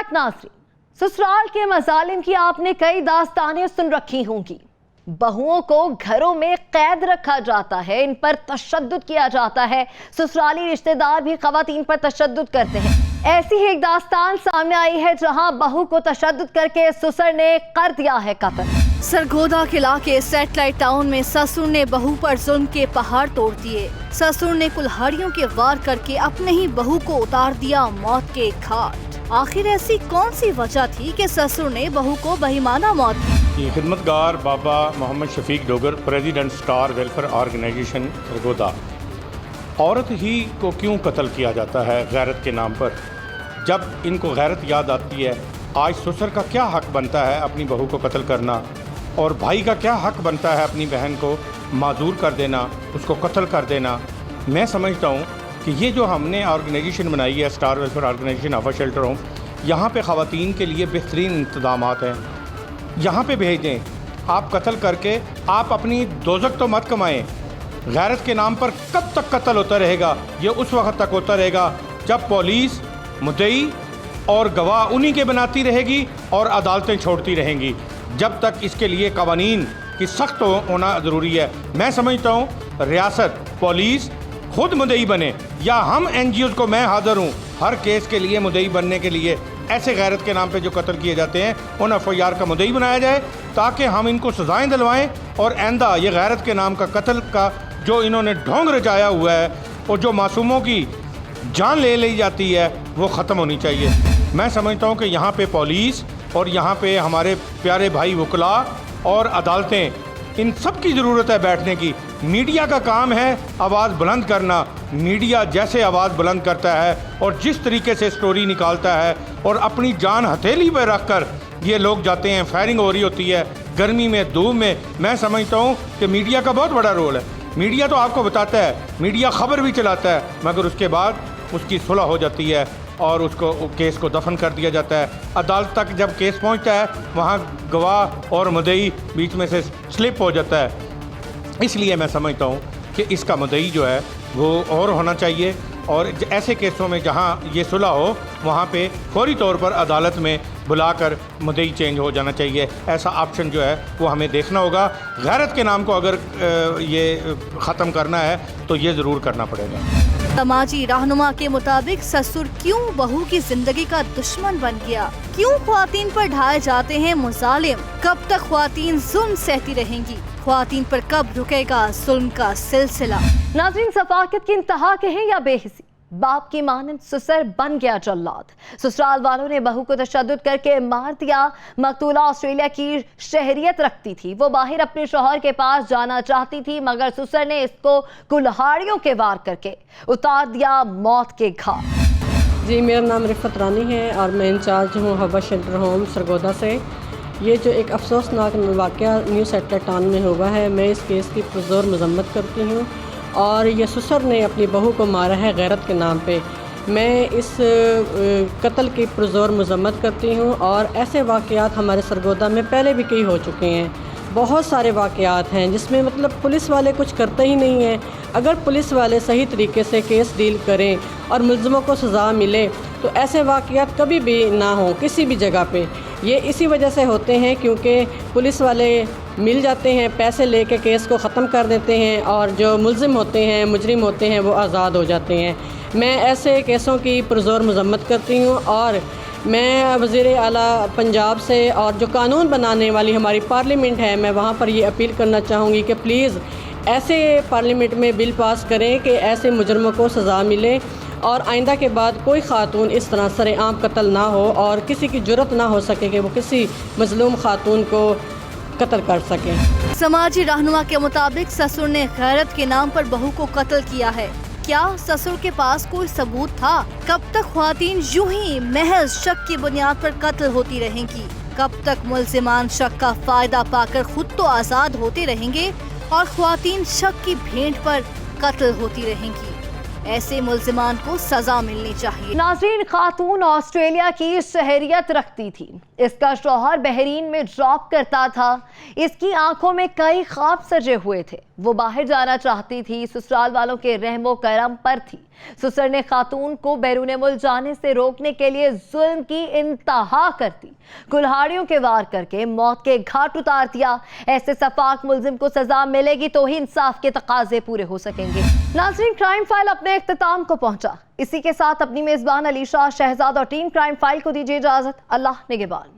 नाज़रीन, ससुराल के मजालिम की आपने कई दास्तानें सुन रखी होंगी। बहुओं को घरों में कैद रखा जाता है, इन पर तशद्दुद किया जाता है, ससुराली रिश्तेदार भी खवातीन पर तशद्दुद करते हैं। ऐसी ही एक दास्तान सामने आई है जहां बहू को तशद्दुद करके ससुर ने कर दिया है कत्ल। सरगोदा किला के सैटेलाइट टाउन में ससुर ने बहू पर जुल्म के पहाड़ तोड़ दिए। ससुर ने कुल्हाड़ियों के वार करके अपने ही बहू को उतार दिया मौत के घाट। आखिर ऐसी कौन सी वजह थी कि ससुर ने बहू को बेईमाना मौत दी? खिदमतगार Baba Mohammad Shafiq Dogar, president star welfare organisation Sargodha. औरत ही को क्यों कत्ल किया जाता है गैरत के नाम पर? जब इनको गैरत याद आती है, आज ससुर का क्या हक बनता है अपनी बहू को कत्ल करना, और भाई का क्या हक बनता है अपनी बहन को माजूर कर देना, उसको कत्ल कर देना। मैं समझता हूँ कि ये जो हमने ऑर्गेनाइजेशन बनाई है स्टार वेलफेयर ऑर्गेनाइजेशन आफा शेल्टर होम, यहाँ पे ख़वातीन के लिए बेहतरीन इंतज़ामात हैं। यहाँ पे भेज दें। आप कत्ल करके आप अपनी दोज़ख तो मत कमाएं। गैरत के नाम पर कब तक कत्ल होता रहेगा? ये उस वक्त तक होता रहेगा जब पुलिस मुद्दई और गवाह उन्हीं के बनाती रहेगी और अदालतें छोड़ती रहेंगी। जब तक इसके लिए कवानीन की सख्त होना ज़रूरी है। मैं समझता हूँ रियासत, पुलिस खुद मुद्दई बने, या हम NGOs को, मैं हाज़िर हूँ हर केस के लिए मुद्दई बनने के लिए। ऐसे गैरत के नाम पे जो कत्ल किए जाते हैं उन FIR का मुद्दई बनाया जाए ताकि हम इनको सज़ाएँ दिलवाएँ, और आइंदा ये गैरत के नाम का कत्ल का जो इन्होंने ढोंग रचाया हुआ है और जो मासूमों की जान ले ली जाती है वो ख़त्म होनी चाहिए। मैं समझता हूँ कि यहाँ पे पुलिस और यहाँ पे हमारे प्यारे भाई वकला और अदालतें, इन सब की ज़रूरत है बैठने की। मीडिया का काम है आवाज़ बुलंद करना। मीडिया जैसे आवाज़ बुलंद करता है और जिस तरीके से स्टोरी निकालता है और अपनी जान हथेली पर रख कर ये लोग जाते हैं, फायरिंग हो रही होती है गर्मी में, धूप में। मैं समझता हूँ कि मीडिया का बहुत बड़ा रोल है। मीडिया तो आपको बताता है, मीडिया खबर भी चलाता है, मगर उसके बाद उसकी सुलह हो जाती है और उसको केस को दफन कर दिया जाता है। अदालत तक जब केस पहुंचता है वहां गवाह और मुद्दई बीच में से स्लिप हो जाता है। इसलिए मैं समझता हूं कि इसका मुद्दई जो है वो और होना चाहिए, और ऐसे केसों में जहां ये सुलह हो वहां पे फौरी तौर पर अदालत में बुलाकर मुद्दई चेंज हो जाना चाहिए। ऐसा ऑप्शन जो है वो हमें देखना होगा। गैरत के नाम को अगर ये ख़त्म करना है तो ये ज़रूर करना पड़ेगा। समाजी रहनुमा के मुताबिक ससुर क्यों बहू की जिंदगी का दुश्मन बन गया? क्यों ख्वातीन पर ढाए जाते हैं मुजालिम? कब तक ख्वातीन जुल्म सहती रहेंगी? ख्वातीन पर कब रुकेगा जुल्म का सिलसिला? नाज़रीन, सफाकत की इंतहा के हैं या बेहिसी? बाप की मानंद ससुर बन गया जल्लाद। ससुराल वालों ने बहू को तशद्दुद करके मार दिया। मकतूला ऑस्ट्रेलिया की शहरियत रखती थी। वो बाहर अपने शौहर के पास जाना चाहती थी, मगर ससुर ने इसको कुल्हाड़ियों के वार करके उतार दिया मौत के घाट। जी, मेरा नाम रिफत रानी है और मैं इंचार्ज हूँ हवा शेल्टर होम सरगोदा से। ये जो एक अफसोसनाक वाक़या न्यू सैटेलाइट टाउन में हुआ है, मैं इस केस की पुरज़ोर मज़म्मत करती हूँ। और ये ससुर ने अपनी बहू को मारा है गैरत के नाम पे। मैं इस कत्ल की पुरज़ोर मज़म्मत करती हूँ। और ऐसे वाक़यात हमारे सरगोदा में पहले भी कई हो चुके हैं। बहुत सारे वाक़यात हैं जिसमें मतलब पुलिस वाले कुछ करते ही नहीं हैं। अगर पुलिस वाले सही तरीके से केस डील करें और मुल्ज़िमों को सज़ा मिले तो ऐसे वाक़यात कभी भी ना हों किसी भी जगह पे। ये इसी वजह से होते हैं क्योंकि पुलिस वाले मिल जाते हैं, पैसे लेके केस को ख़त्म कर देते हैं, और जो मुल्ज़िम होते हैं, मुजरिम होते हैं, वो आज़ाद हो जाते हैं। मैं ऐसे केसों की पुरज़ोर मज़म्मत करती हूँ। और मैं वज़ीर आला पंजाब से और जो कानून बनाने वाली हमारी पार्लियामेंट है, मैं वहाँ पर ये अपील करना चाहूँगी कि प्लीज़ ऐसे पार्लियामेंट में बिल पास करें कि ऐसे मुजरमों को सज़ा मिले और आइंदा के बाद कोई खातून इस तरह सरेआम कत्ल ना हो और किसी की जुर्रत ना हो सके कि वो किसी मज़लूम खातून को कत्ल कर सकें। समाजी रहनुमा के मुताबिक ससुर ने गैरत के नाम पर बहू को कत्ल किया है। क्या ससुर के पास कोई सबूत था? कब तक ख्वातीन यूं ही महज शक की बुनियाद पर कत्ल होती रहेंगी? कब तक मुल्ज़िमान शक का फायदा पाकर खुद तो आज़ाद होते रहेंगे और ख्वातीन शक की भेंट पर कत्ल होती रहेंगी? ऐसे मुल्ज़िमान को सजा मिलनी चाहिए। नाज़रीन, खातून ऑस्ट्रेलिया की शहरियत रखती थी। इसका शौहर बहरीन में जॉब करता था। इसकी आंखों में कई ख्वाब सजे हुए थे। वो बाहर जाना चाहती थी, ससुराल वालों के रहमो करम पर थी। ससुर ने खातून को बैरून मुल्क जाने से रोकने के लिए जुल्म की इंतहा कर दी, कुल्हाड़ियों के वार करके मौत के घाट उतार दिया। ऐसे सफाक मुलजिम को सजा मिलेगी तो ही इंसाफ के तकाजे पूरे हो सकेंगे। नाज़रीन, क्राइम फाइल अपने इख्तिताम को पहुंचा। इसी के साथ अपनी मेजबान अलीशा शहजाद और टीम क्राइम फाइल को दीजिए इजाजत। अल्लाह निगहबान।